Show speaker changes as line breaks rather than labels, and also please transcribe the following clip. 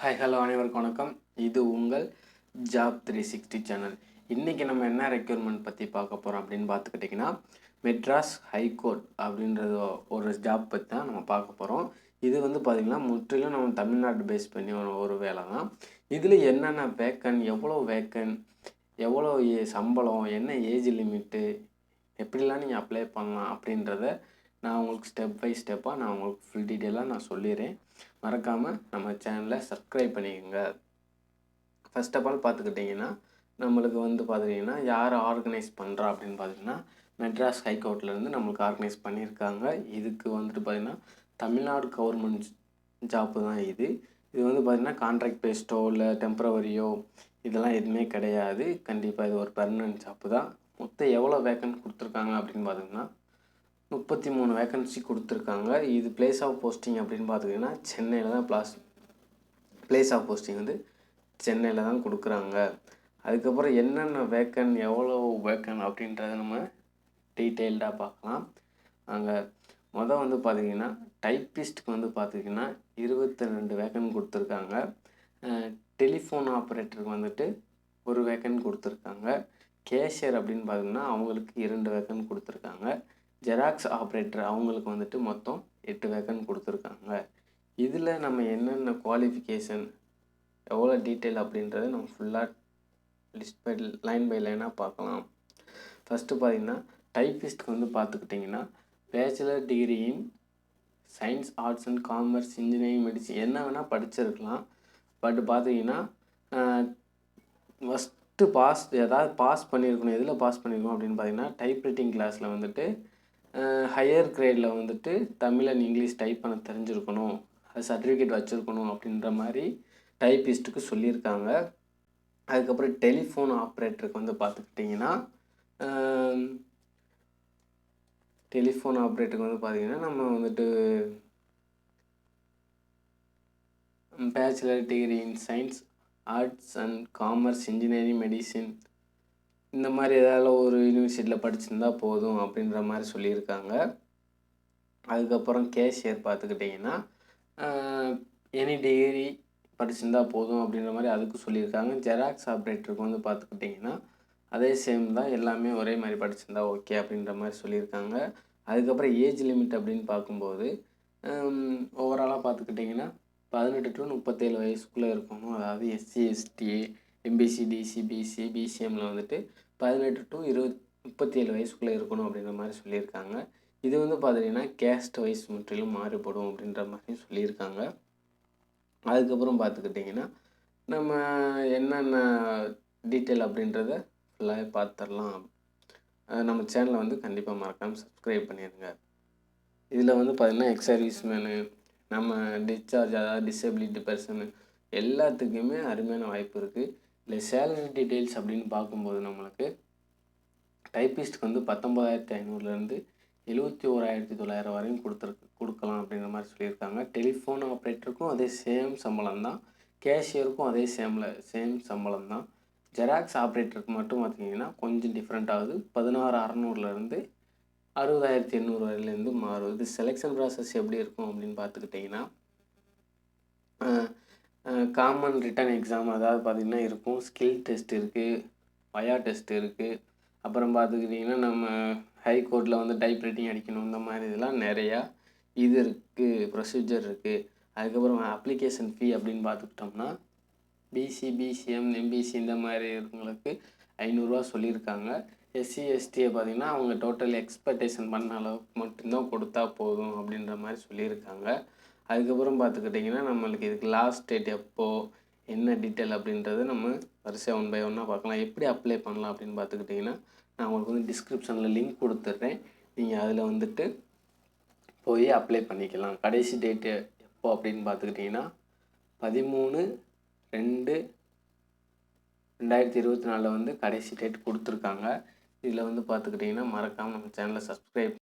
Hi hello அனைவருக்கும் வணக்கம். இது உங்கள் ஜாப் 360 சேனல். இன்றைக்கி நம்ம என்ன ரெக்யூர்மெண்ட் பற்றி பார்க்க போகிறோம் அப்படின்னு பார்த்துக்கிட்டிங்கன்னா, மெட்ராஸ் ஹைகோர்ட் அப்படின்றது ஒரு ஜாப் பற்றி தான் நம்ம பார்க்க போகிறோம். இது பார்த்திங்கன்னா முற்றிலும் நம்ம தமிழ்நாடு பேஸ் பண்ணி ஒரு வேலை தான். இதில் என்னென்ன வேக்கன், எவ்வளோ வேக்கன், எவ்வளோ சம்பளம், என்ன ஏஜ் லிமிட்டு, எப்படிலாம் நீங்கள் அப்ளை பண்ணலாம் அப்படின்றத நான் உங்களுக்கு ஸ்டெப் பை ஸ்டெப்பாக நான் உங்களுக்கு ஃபுல் டீட்டெயிலாக நான் சொல்லிடுறேன். மறக்காமல் நம்ம சேனலை சப்ஸ்கிரைப் பண்ணிக்கோங்க. ஃபர்ஸ்ட் ஆஃப் ஆல் பார்த்துக்கிட்டிங்கன்னா, நம்மளுக்கு பார்த்திங்கன்னா யார் ஆர்கனைஸ் பண்ணுறா அப்படின்னு பார்த்திங்கன்னா, மெட்ராஸ் ஹைகோர்ட்லேருந்து நம்மளுக்கு ஆர்கனைஸ் பண்ணியிருக்காங்க. இதுக்கு பார்த்திங்கன்னா தமிழ்நாடு கவர்மெண்ட் ஜாப்பு தான் இது. இது பார்த்திங்கன்னா கான்ட்ராக்ட் பேஸ்டோ இல்லை டெம்பரவரியோ இதெல்லாம் எதுவுமே கிடையாது. கண்டிப்பாக இது ஒரு பெர்மனன்ட் ஜாப்பு தான். மொத்தம் எவ்வளோ வேக்கன்ட் கொடுத்துருக்காங்க அப்படின்னு பார்த்திங்கன்னா 33 வேக்கன்சி கொடுத்துருக்காங்க. இது பிளேஸ் ஆஃப் போஸ்டிங் அப்படின்னு பார்த்துக்கிட்டிங்கன்னா சென்னையில் தான் பிளேஸ் ஆஃப் போஸ்டிங் சென்னையில் தான் கொடுக்குறாங்க. அதுக்கப்புறம் என்னென்ன வேக்கன், எவ்வளோ வேக்கன் அப்படின்றத நம்ம டீட்டெயில்டாக பார்க்கலாம். அங்கே பார்த்திங்கன்னா டைப்பிஸ்ட்டுக்கு பார்த்திங்கன்னா 22 வேக்கன் கொடுத்துருக்காங்க. டெலிஃபோன் ஆப்ரேட்டருக்கு ஒரு வேக்கன் கொடுத்துருக்காங்க. கேஷியர் அப்படின்னு பார்த்திங்கன்னா அவங்களுக்கு 2 வேக்கன் கொடுத்துருக்காங்க. ஜெராக்ஸ் ஆப்ரேட்டர் அவங்களுக்கு மொத்தம் 8 வேக்கன் கொடுத்துருக்காங்க. இதில் நம்ம என்னென்ன குவாலிஃபிகேஷன், எவ்வளோ டீட்டெயில் அப்படின்றத நம்ம ஃபுல்லாக லிஸ்ட் பை லைன் பை லைனாக பார்க்கலாம். ஃபஸ்ட்டு பார்த்திங்கன்னா டைப்பிஸ்ட்டுக்கு பார்த்துக்கிட்டிங்கன்னா bachelor degree in science, arts and commerce, engineering, medicine என்ன வேணால் படிச்சிருக்கலாம். பட் பார்த்திங்கன்னா ஃபஸ்ட்டு பாஸ் பண்ணியிருக்கணும். எதில் பாஸ் பண்ணியிருக்கணும் அப்படின்னு பார்த்திங்கன்னா டைப்ரைட்டிங் கிளாஸில் ஹையர் கிரேடில் தமிழ் அண்ட் இங்கிலீஷ் டைப் பண்ண தெரிஞ்சிருக்கணும், அது சர்டிஃபிகேட் வச்சுருக்கணும் அப்படின்ற மாதிரி டைப்பிஸ்ட்டுக்கு சொல்லியிருக்காங்க. அதுக்கப்புறம் டெலிஃபோன் ஆப்ரேட்டருக்கு பார்த்துக்கிட்டிங்கன்னா டெலிஃபோன் ஆப்ரேட்டருக்கு பார்த்திங்கன்னா நம்ம bachelor degree in science, arts and commerce, engineering, medicine இந்த மாதிரி ஏதாவது ஒரு யூனிவர்சிட்டியில் படிச்சிருந்தா போதும் அப்படின்ற மாதிரி சொல்லியிருக்காங்க. அதுக்கப்புறம் கேஷியர் பார்த்துக்கிட்டிங்கன்னா எனி டிகிரி படிச்சிருந்தா போதும் அப்படின்ற மாதிரி அதுக்கு சொல்லியிருக்காங்க. ஜெராக்ஸ் ஆப்ரேட்டருக்கு பார்த்துக்கிட்டிங்கன்னா அதே சேம் தான், எல்லாமே ஒரே மாதிரி படிச்சிருந்தா ஓகே அப்படின்ற மாதிரி சொல்லியிருக்காங்க. அதுக்கப்புறம் ஏஜ் லிமிட் அப்படின்னு பார்க்கும்போது ஓவராலாக பார்த்துக்கிட்டிங்கன்னா 18 to 37 வயசுக்குள்ளே இருக்கணும். அதாவது SC, ST, MBC, DC, BC, பிசிஎம்மில் 18 to 37 வயசுக்குள்ளே இருக்கணும் அப்படின்ற மாதிரி சொல்லியிருக்காங்க. இது பார்த்திங்கன்னா கேஸ்ட் வைஸ் முற்றிலும் மாறுபடும் அப்படின்ற மாதிரி சொல்லியிருக்காங்க. அதுக்கப்புறம் பார்த்துக்கிட்டிங்கன்னா நம்ம என்னென்ன டீட்டெயில் அப்படின்றத ஃபுல்லாக பார்த்துடலாம். நம்ம சேனலை கண்டிப்பாக மறக்காமல் சப்ஸ்கிரைப் பண்ணிடுங்க. இதில் பார்த்திங்கன்னா எக்ஸ் சர்வீஸ் மேனு, நம்ம டிஸ்சார்ஜ் அதாவது டிசபிலிட்டி பர்சனு எல்லாத்துக்குமே அருமையான வாய்ப்பு இருக்குது. இல்லை சேலரி டீட்டெயில்ஸ் அப்படின்னு பார்க்கும்போது நம்மளுக்கு டைப்பிஸ்ட்டுக்கு 19,500லேருந்து 71,900 வரையும் கொடுக்கலாம் அப்படின்ற மாதிரி சொல்லியிருக்காங்க. டெலிஃபோன் ஆப்ரேட்டருக்கும் அதே சேம் சம்பளம் தான், கேஷியருக்கும் அதே சேம் சம்பளம் தான். ஜெராக்ஸ் ஆப்ரேட்டருக்கு மட்டும் பார்த்திங்கன்னா கொஞ்சம் டிஃப்ரெண்ட் ஆகுது. 16,600லேருந்து 60,800 வரையிலேருந்து மாறும். இது செலெக்ஷன் ப்ராசஸ் எப்படி இருக்கும் அப்படின்னு பார்த்துக்கிட்டிங்கன்னா காமன் ரிட்டன் எக்ஸாம் அதாவது பார்த்திங்கன்னா இருக்கும். ஸ்கில் டெஸ்ட் இருக்குது, வயா டெஸ்ட் இருக்குது. அப்புறம் பார்த்துக்கிட்டிங்கன்னா நம்ம ஹைகோர்ட்டில் டைப் ரைட்டிங் அடிக்கணும், இந்த மாதிரி இதெல்லாம் நிறையா இது இருக்குது, ப்ரொசீஜர் இருக்குது. அதுக்கப்புறம் அப்ளிகேஷன் ஃபீ அப்படின்னு பார்த்துக்கிட்டோம்னா பிசி, பிசிஎம், எம்பிசி இந்த மாதிரி இருக்கவங்களுக்கு 500 சொல்லியிருக்காங்க. எஸ்சி, எஸ்டியை பார்த்திங்கன்னா அவங்க டோட்டல் எக்ஸ்பெக்டேஷன் பண்ண அளவுக்கு மட்டும்தான் கொடுத்தா போதும் அப்படின்ற மாதிரி சொல்லியிருக்காங்க. அதுக்கப்புறம் பார்த்துக்கிட்டிங்கன்னா நம்மளுக்கு இதுக்கு லாஸ்ட் டேட் எப்போது, என்ன டீட்டெயில் அப்படின்றத நம்ம வரிசையாக 1 by 1 பார்க்கலாம். எப்படி அப்ளை பண்ணலாம் அப்படின்னு பார்த்துக்கிட்டிங்கன்னா நான் உங்களுக்கு டிஸ்கிரிப்ஷனில் லிங்க் கொடுத்துட்றேன். நீங்கள் அதில் போய் அப்ளை பண்ணிக்கலாம். கடைசி டேட்டு எப்போ அப்படின்னு பார்த்துக்கிட்டிங்கன்னா 13/2/2024 கடைசி டேட் கொடுத்துருக்காங்க. இதில் பார்த்துக்கிட்டிங்கன்னா மறக்காமல் நம்ம சேனலை சப்ஸ்கிரைப்